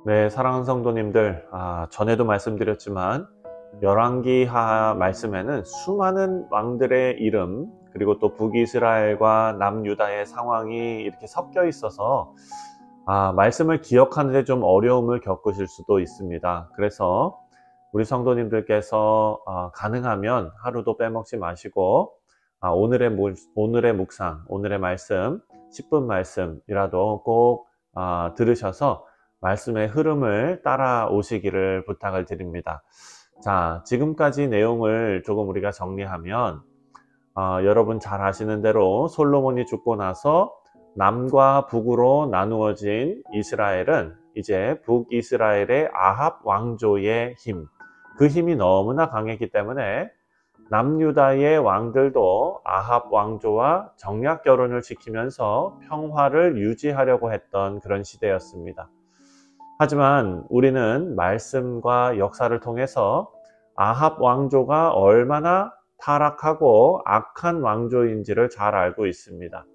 네, 사랑하는 성도님들, 전에도 말씀드렸지만 열왕기하 말씀에는 수많은 왕들의 이름, 그리고 또 북이스라엘과 남유다의 상황이 이렇게 섞여 있어서 말씀을 기억하는데 좀 어려움을 겪으실 수도 있습니다. 그래서 우리 성도님들께서 가능하면 하루도 빼먹지 마시고 오늘의 묵상, 오늘의 말씀, 10분 말씀이라도 꼭 들으셔서 말씀의 흐름을 따라오시기를 부탁을 드립니다. 자, 지금까지 내용을 조금 우리가 정리하면 여러분 잘 아시는 대로 솔로몬이 죽고 나서 남과 북으로 나누어진 이스라엘은 이제 북이스라엘의 아합 왕조의 힘, 그 힘이 너무나 강했기 때문에 남유다의 왕들도 아합 왕조와 정략 결혼을 지키면서 평화를 유지하려고 했던 그런 시대였습니다. 하지만 우리는 말씀과 역사를 통해서 아합 왕조가 얼마나 타락하고 악한 왕조인지를 잘 알고 있습니다.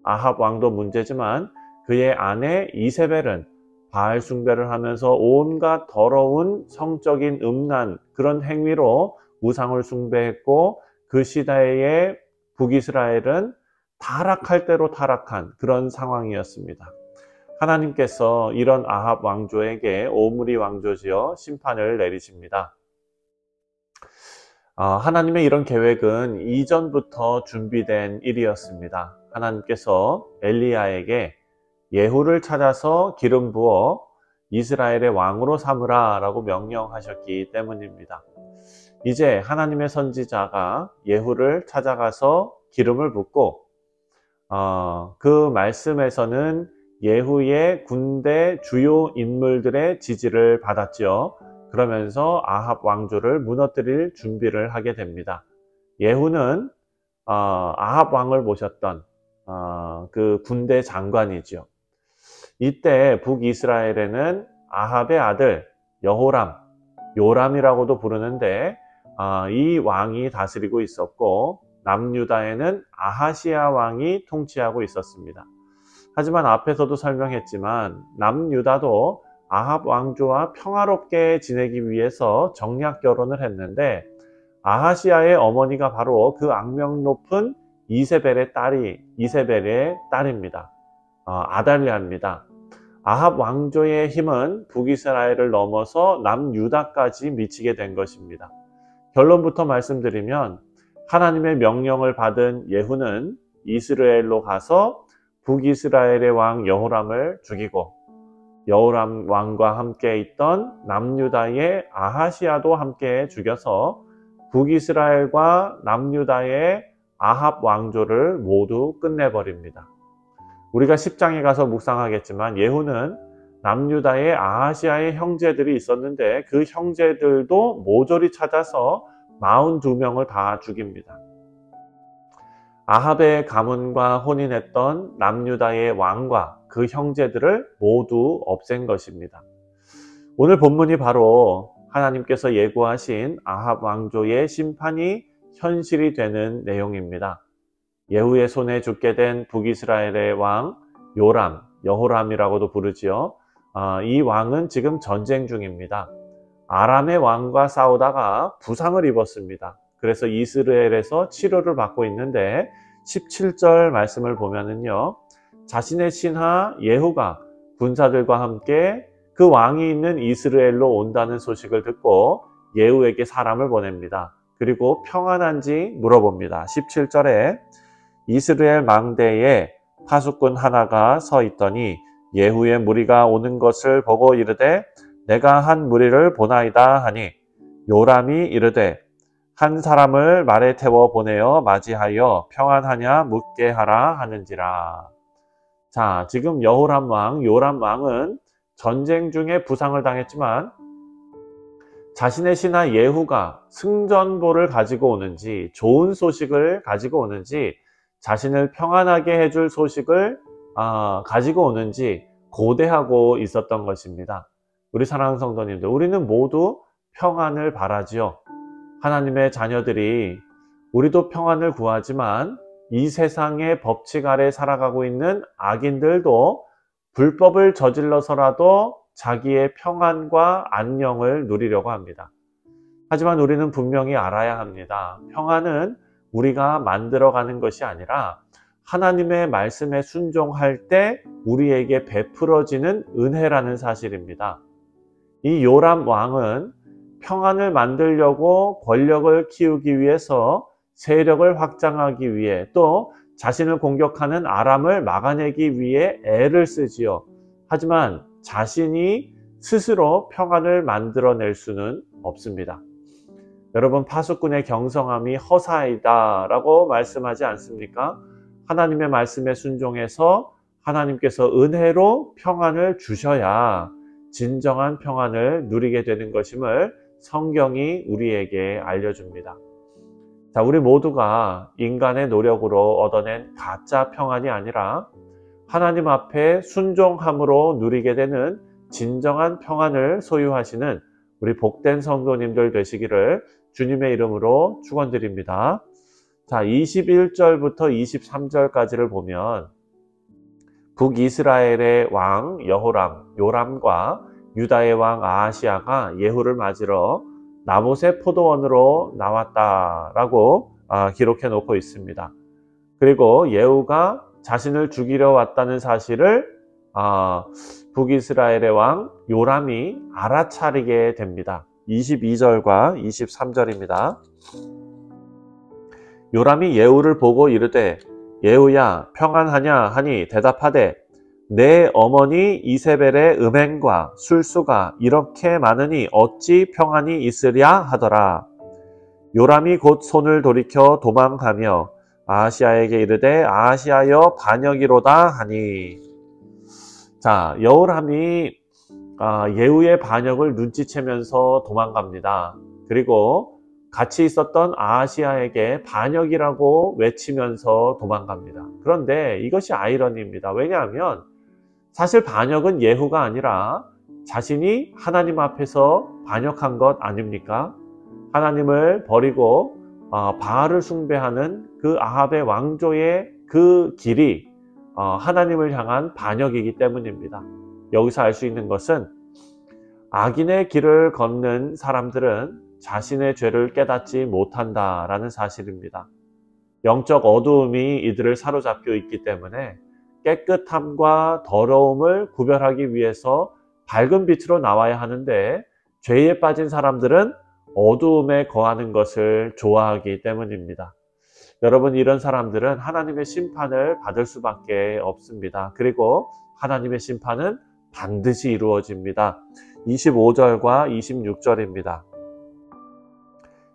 아합 왕도 문제지만 그의 아내 이세벨은 바알 숭배를 하면서 온갖 더러운 성적인 음란, 그런 행위로 우상을 숭배했고, 그 시대의 북이스라엘은 타락할 대로 타락한 그런 상황이었습니다. 하나님께서 이런 아합 왕조에게 오므리 왕조지어 심판을 내리십니다. 하나님의 이런 계획은 이전부터 준비된 일이었습니다. 하나님께서 엘리야에게 예후를 찾아서 기름 부어 이스라엘의 왕으로 삼으라 라고 명령하셨기 때문입니다. 이제 하나님의 선지자가 예후를 찾아가서 기름을 붓고 그 말씀에서는 예후의 군대 주요 인물들의 지지를 받았죠. 그러면서 아합 왕조를 무너뜨릴 준비를 하게 됩니다. 예후는 아합 왕을 모셨던 그 군대 장관이죠. 이때 북이스라엘에는 아합의 아들 여호람, 요람이라고도 부르는데 이 왕이 다스리고 있었고, 남유다에는 아하시야 왕이 통치하고 있었습니다. 하지만 앞에서도 설명했지만 남유다도 아합 왕조와 평화롭게 지내기 위해서 정략 결혼을 했는데, 아하시야의 어머니가 바로 그 악명 높은 이세벨의 딸입니다. 아달랴입니다. 아합 왕조의 힘은 북이스라엘을 넘어서 남유다까지 미치게 된 것입니다. 결론부터 말씀드리면 하나님의 명령을 받은 예후는 이스라엘로 가서 북이스라엘의 왕 여호람을 죽이고, 여호람 왕과 함께 있던 남유다의 아하시야도 함께 죽여서 북이스라엘과 남유다의 아합 왕조를 모두 끝내버립니다. 우리가 10장에 가서 묵상하겠지만 예후는 남유다의 아하시야의 형제들이 있었는데 그 형제들도 모조리 찾아서 42명을 다 죽입니다. 아합의 가문과 혼인했던 남유다의 왕과 그 형제들을 모두 없앤 것입니다. 오늘 본문이 바로 하나님께서 예고하신 아합 왕조의 심판이 현실이 되는 내용입니다. 예후의 손에 죽게 된 북이스라엘의 왕 요람, 여호람이라고도 부르지요. 이 왕은 지금 전쟁 중입니다. 아람의 왕과 싸우다가 부상을 입었습니다. 그래서 이스라엘에서 치료를 받고 있는데 17절 말씀을 보면은요, 자신의 신하 예후가 군사들과 함께 그 왕이 있는 이스라엘로 온다는 소식을 듣고 예후에게 사람을 보냅니다. 그리고 평안한지 물어봅니다. 17절에 이스라엘 망대에 파수꾼 하나가 서 있더니 예후의 무리가 오는 것을 보고 이르되 내가 한 무리를 보나이다 하니, 요람이 이르되 한 사람을 말에 태워 보내어 맞이하여 평안하냐 묻게 하라 하는지라. 자, 지금 여호람 왕, 요람 왕은 전쟁 중에 부상을 당했지만 자신의 신하 예후가 승전보를 가지고 오는지, 좋은 소식을 가지고 오는지, 자신을 평안하게 해줄 소식을 가지고 오는지 고대하고 있었던 것입니다. 우리 사랑하는 성도님들, 우리는 모두 평안을 바라지요. 하나님의 자녀들이 우리도 평안을 구하지만 이 세상의 법칙 아래 살아가고 있는 악인들도 불법을 저질러서라도 자기의 평안과 안녕을 누리려고 합니다. 하지만 우리는 분명히 알아야 합니다. 평안은 우리가 만들어가는 것이 아니라 하나님의 말씀에 순종할 때 우리에게 베풀어지는 은혜라는 사실입니다. 이 요람 왕은 평안을 만들려고 권력을 키우기 위해서 세력을 확장하기 위해 또 자신을 공격하는 아람을 막아내기 위해 애를 쓰지요. 하지만 자신이 스스로 평안을 만들어낼 수는 없습니다. 여러분, 파수꾼의 경성함이 허사이다 라고 말씀하지 않습니까? 하나님의 말씀에 순종해서 하나님께서 은혜로 평안을 주셔야 진정한 평안을 누리게 되는 것임을 성경이 우리에게 알려줍니다. 자, 우리 모두가 인간의 노력으로 얻어낸 가짜 평안이 아니라 하나님 앞에 순종함으로 누리게 되는 진정한 평안을 소유하시는 우리 복된 성도님들 되시기를 주님의 이름으로 축원드립니다. 자, 21절부터 23절까지를 보면 북이스라엘의 왕 여호람, 요람과 유다의 왕 아하시아가 예후를 맞으러 나봇의 포도원으로 나왔다라고 기록해 놓고 있습니다. 그리고 예후가 자신을 죽이려 왔다는 사실을 북이스라엘의 왕 요람이 알아차리게 됩니다. 22절과 23절입니다. 요람이 예후를 보고 이르되 예후야 평안하냐 하니 대답하되 내 어머니 이세벨의 음행과 술수가 이렇게 많으니 어찌 평안이 있으랴 하더라. 요람이 곧 손을 돌이켜 도망가며 아하시아에게 이르되 아하시아여 반역이로다 하니. 자, 여호람이 예후의 반역을 눈치채면서 도망갑니다. 그리고 같이 있었던 아하시아에게 반역이라고 외치면서 도망갑니다. 그런데 이것이 아이러니입니다. 왜냐하면 사실 반역은 예후가 아니라 자신이 하나님 앞에서 반역한 것 아닙니까? 하나님을 버리고 바알을 숭배하는 그 아합의 왕조의 그 길이 하나님을 향한 반역이기 때문입니다. 여기서 알 수 있는 것은 악인의 길을 걷는 사람들은 자신의 죄를 깨닫지 못한다라는 사실입니다. 영적 어두움이 이들을 사로잡고 있기 때문에 깨끗함과 더러움을 구별하기 위해서 밝은 빛으로 나와야 하는데 죄에 빠진 사람들은 어두움에 거하는 것을 좋아하기 때문입니다. 여러분, 이런 사람들은 하나님의 심판을 받을 수밖에 없습니다. 그리고 하나님의 심판은 반드시 이루어집니다. 25절과 26절입니다.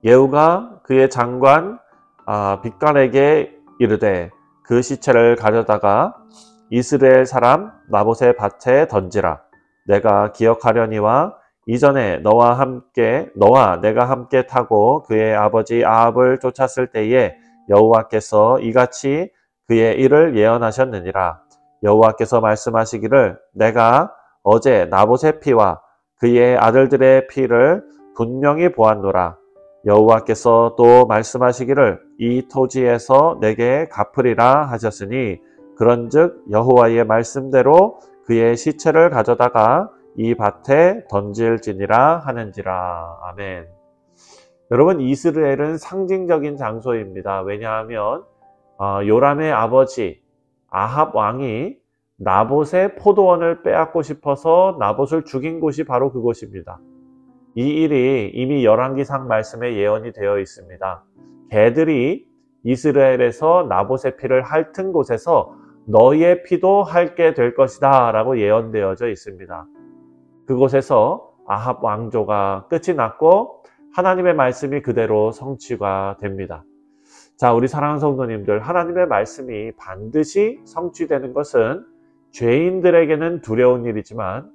예후가 그의 장관 빅갈에게 이르되 그 시체를 가져다가 이스라엘 사람 나봇의 밭에 던지라. 내가 기억하려니와 이전에 너와 내가 함께 타고 그의 아버지 아합을 쫓았을 때에 여호와께서 이같이 그의 일을 예언하셨느니라. 여호와께서 말씀하시기를 내가 어제 나봇의 피와 그의 아들들의 피를 분명히 보았노라. 여호와께서 또 말씀하시기를 이 토지에서 내게 갚으리라 하셨으니 그런즉 여호와의 말씀대로 그의 시체를 가져다가 이 밭에 던질지니라 하는지라. 아멘. 여러분, 이스라엘은 상징적인 장소입니다. 왜냐하면 요람의 아버지 아합 왕이 나봇의 포도원을 빼앗고 싶어서 나봇을 죽인 곳이 바로 그곳입니다. 이 일이 이미 열왕기상 말씀에 예언이 되어 있습니다. 개들이 이스라엘에서 나봇의 피를 핥은 곳에서 너희의 피도 핥게 될 것이다 라고 예언되어져 있습니다. 그곳에서 아합 왕조가 끝이 났고 하나님의 말씀이 그대로 성취가 됩니다. 자, 우리 사랑하는 성도님들, 하나님의 말씀이 반드시 성취되는 것은 죄인들에게는 두려운 일이지만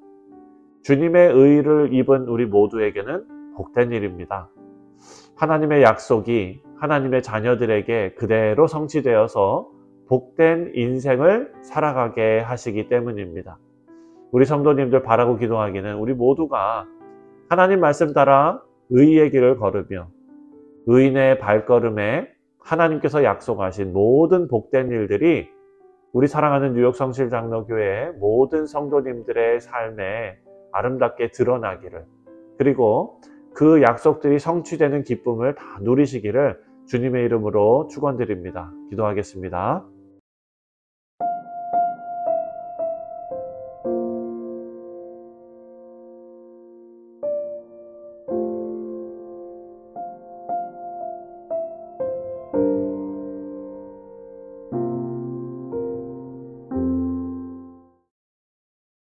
주님의 의를 입은 우리 모두에게는 복된 일입니다. 하나님의 약속이 하나님의 자녀들에게 그대로 성취되어서 복된 인생을 살아가게 하시기 때문입니다. 우리 성도님들 바라고 기도하기는 우리 모두가 하나님 말씀 따라 의의 길을 걸으며 의인의 발걸음에 하나님께서 약속하신 모든 복된 일들이 우리 사랑하는 뉴욕 성실장로교회의 모든 성도님들의 삶에 아름답게 드러나기를, 그리고 그 약속들이 성취되는 기쁨을 다 누리시기를 주님의 이름으로 축원드립니다. 기도하겠습니다.